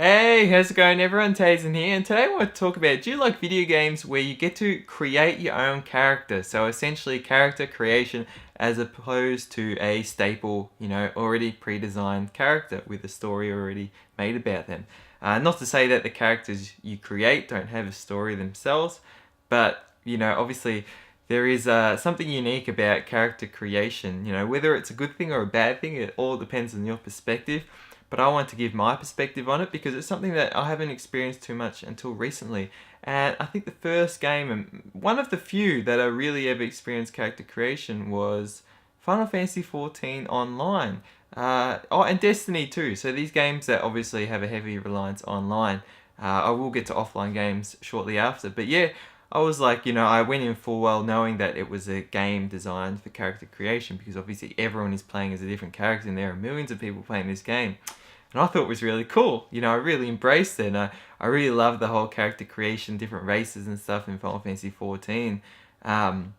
Hey, how's it going everyone? Teysind here, and today I want to talk about, do you like video games where you get to create your own character? So essentially character creation as opposed to a staple, already pre-designed character with a story already made about them. Not to say that the characters you create don't have a story themselves, but obviously there is something unique about character creation. Whether it's a good thing or a bad thing, it all depends on your perspective. But I want to give my perspective on it because it's something that I haven't experienced too much until recently. And I think the first game, and one of the few that I really ever experienced character creation, was Final Fantasy XIV Online. And Destiny too. So these games that obviously have a heavy reliance online. I will get to offline games shortly after. But yeah, I was like, I went in full well knowing that it was a game designed for character creation because obviously everyone is playing as a different character and there are millions of people playing this game. And I thought it was really cool. I really embraced it. And I really loved the whole character creation, different races and stuff in Final Fantasy XIV. And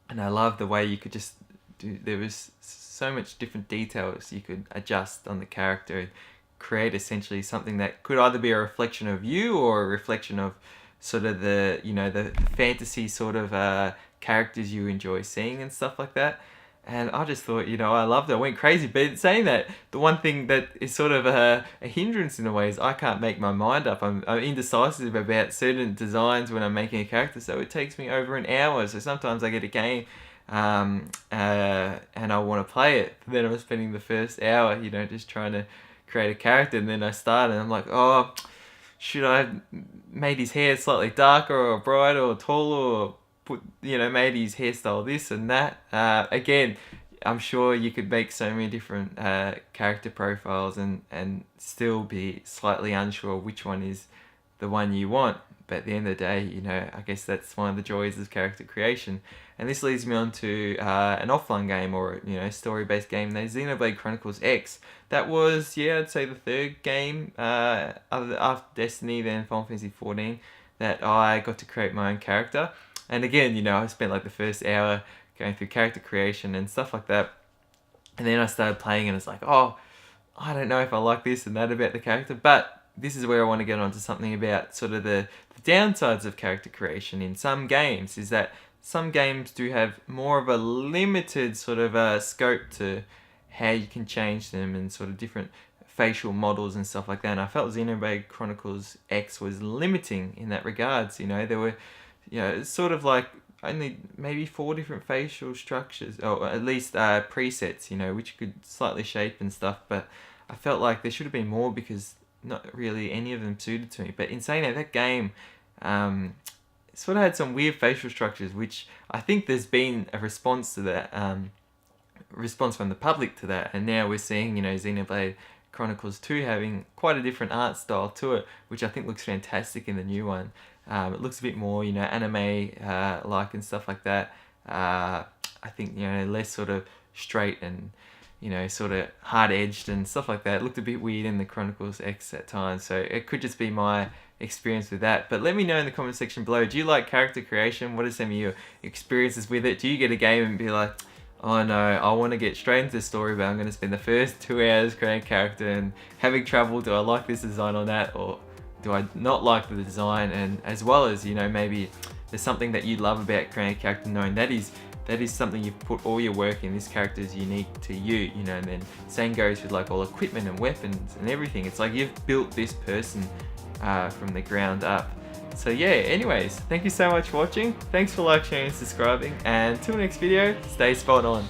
I loved the way you could just do, there was so much different details you could adjust on the character, create essentially something that could either be a reflection of you or a reflection of sort of the fantasy sort of characters you enjoy seeing and stuff like that. And I just thought, I loved it. I went crazy. But saying that, the one thing that is sort of a hindrance in a way is I can't make my mind up. I'm indecisive about certain designs when I'm making a character, so it takes me over an hour. So sometimes I get a game and I want to play it. Then I'm spending the first hour, just trying to create a character. And then I start and I'm like, oh, should I have made his hair slightly darker or brighter or taller or put, made his hairstyle this and that. Again, I'm sure you could make so many different character profiles and still be slightly unsure which one is the one you want. But at the end of the day, I guess that's one of the joys of character creation. And this leads me on to an offline game or, story-based game, the Xenoblade Chronicles X. That was, I'd say the third game after Destiny, then Final Fantasy XIV, that I got to create my own character. And again, I spent like the first hour going through character creation and stuff like that. And then I started playing and it's like, oh, I don't know if I like this and that about the character. But this is where I want to get on to something about sort of the downsides of character creation in some games, is that some games do have more of a limited sort of scope to how you can change them and sort of different facial models and stuff like that. And I felt Xenoblade Chronicles X was limiting in that regards. There were, it's sort of like only maybe 4 different facial structures, or at least presets, which you could slightly shape and stuff. But I felt like there should have been more because not really any of them suited to me. But in saying that game sort of had some weird facial structures, which I think there's been a response to that, response from the public to that. And now we're seeing, Xenoblade Chronicles 2 having quite a different art style to it, which I think looks fantastic in the new one. It looks a bit more, anime like and stuff like that. I think, less sort of straight and, sort of hard-edged and stuff like that. It looked a bit weird in the Chronicles X at times, so it could just be my experience with that. But let me know in the comment section below, do you like character creation? What are some of your experiences with it? Do you get a game and be like, oh no, I want to get straight into the story, but I'm going to spend the first 2 hours creating a character and having trouble, do I like this design or that, or do I not like the design? And as well as, maybe there's something that you love about creating a character, knowing that is something you've put all your work in, this character is unique to you, and then same goes with like all equipment and weapons and everything. It's like you've built this person from the ground up. So yeah, anyways, thank you so much for watching. Thanks for sharing and subscribing, and till next video, stay spot on.